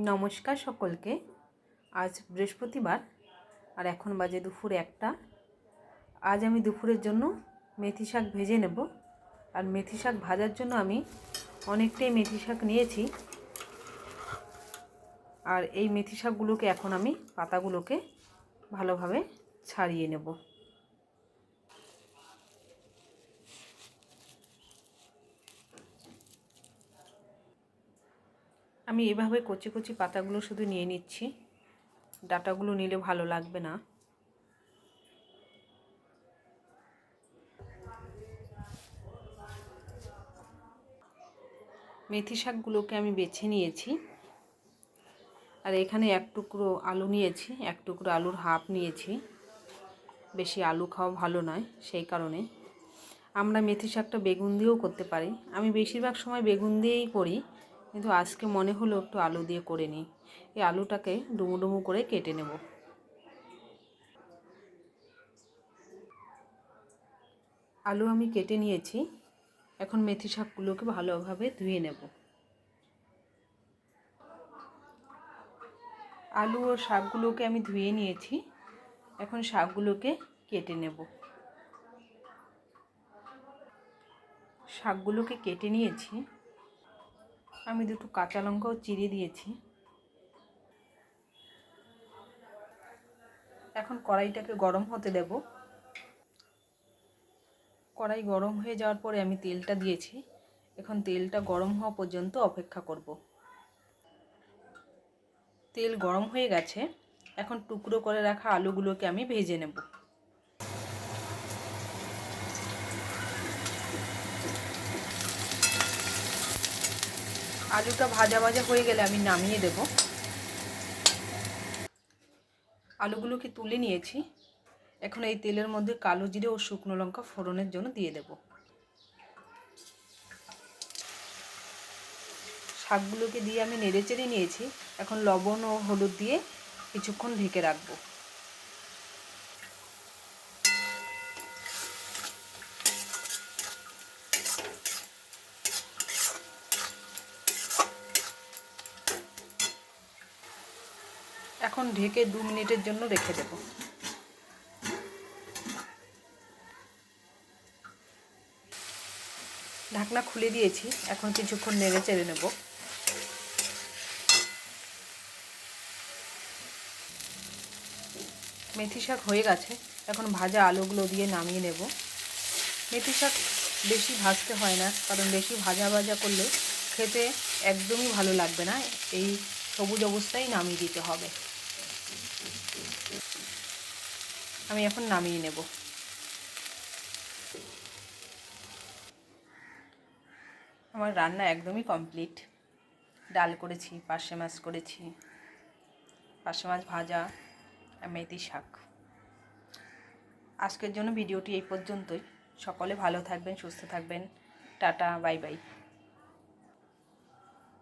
নমস্কার সকলকে। আজ বৃহস্পতিবার আর এখন বাজে দুপুর 1টা। আজ আমি দুপুরের জন্য মেথি শাক ভেজে নেব। আর মেথি শাক ভাজার জন্য আমি অনেকটাই মেথি শাক নিয়েছি। আর এই মেথি শাকগুলোকে এখন আমি পাতাগুলোকে ভালোভাবে ছাড়িয়ে নেব। আমি এভাবে কচি কচি পাতাগুলো শুধু নিয়ে নিচ্ছি, ডাঁটাগুলো নিলে ভালো লাগবে না। মেথি শাকগুলোকে আমি বেছে নিয়েছি। আর এখানে এক টুকরো আলু নিয়েছি, এক টুকরো আলুর হাফ নিয়েছি। বেশি আলু খাওয়া ভালো নয়, সেই কারণে আমরা মেথি শাকটা বেগুন দিয়েও করতে পারি। আমি বেশিরভাগ সময় বেগুন দিয়েই করি, কিন্তু আজকে মনে হলো একটু আলু দিয়ে করে নিই। এই আলুটাকে ডুমু ডুমু করে কেটে নেব। আলু আমি কেটে নিয়েছি। এখন মেথি শাকগুলোকে ভালোভাবে ধুয়ে নেব। আলু ও শাকগুলোকে আমি ধুয়ে নিয়েছি। এখন শাকগুলোকে কেটে নেব। শাকগুলোকে কেটে নিয়েছি। আমি দুটো কাঁচা লঙ্কাও চিড়ে দিয়েছি। এখন কড়াইটাকে গরম হতে দেব। কড়াই গরম হয়ে যাওয়ার পরে আমি তেলটা দিয়েছি। এখন তেলটা গরম হওয়া পর্যন্ত অপেক্ষা করব। তেল গরম হয়ে গেছে। এখন টুকরো করে রাখা আলুগুলোকে আমি ভেজে নেব। আলুটা ভাজা ভাজা হয়ে গেলে আমি নামিয়ে দেব। আলুগুলোকে তুলে নিয়েছি। এখন এই তেলের মধ্যে কালো জিরে ও শুকনো লঙ্কা ফোড়নের জন্য দিয়ে দেব। শাকগুলোকে দিয়ে আমি নেড়েচেড়ে নিয়েছি। এখন লবণ ও হলুদ দিয়ে কিছুক্ষণ ঢেকে রাখবো। এখন ঢেকে 2 মিনিটের জন্য রেখে দেব। ঢাকনা খুলে দিয়েছি। এখন কিছুক্ষণ নেড়ে চেড়ে নেব। মেথি শাক হয়ে গেছে। এখন ভাজা আলুগুলো দিয়ে নামিয়ে নেব। মেথি শাক বেশি ভাজতে হয় না, কারণ বেশি ভাজা ভাজা করলে খেতে একদমই ভালো লাগবে না। এই সবুজ অবস্থায় নামিয়ে দিতে হবে। আমি এখন নামিয়ে নেব। আমার রান্না একদমই কমপ্লিট। ডাল করেছি, পার্শে মাছ করেছি, পার্শে মাছ ভাজা আর মেথি শাক। আজকের জন্য ভিডিওটি এই পর্যন্তই। সকলে ভালো থাকবেন, সুস্থ থাকবেন। Tata, bye bye.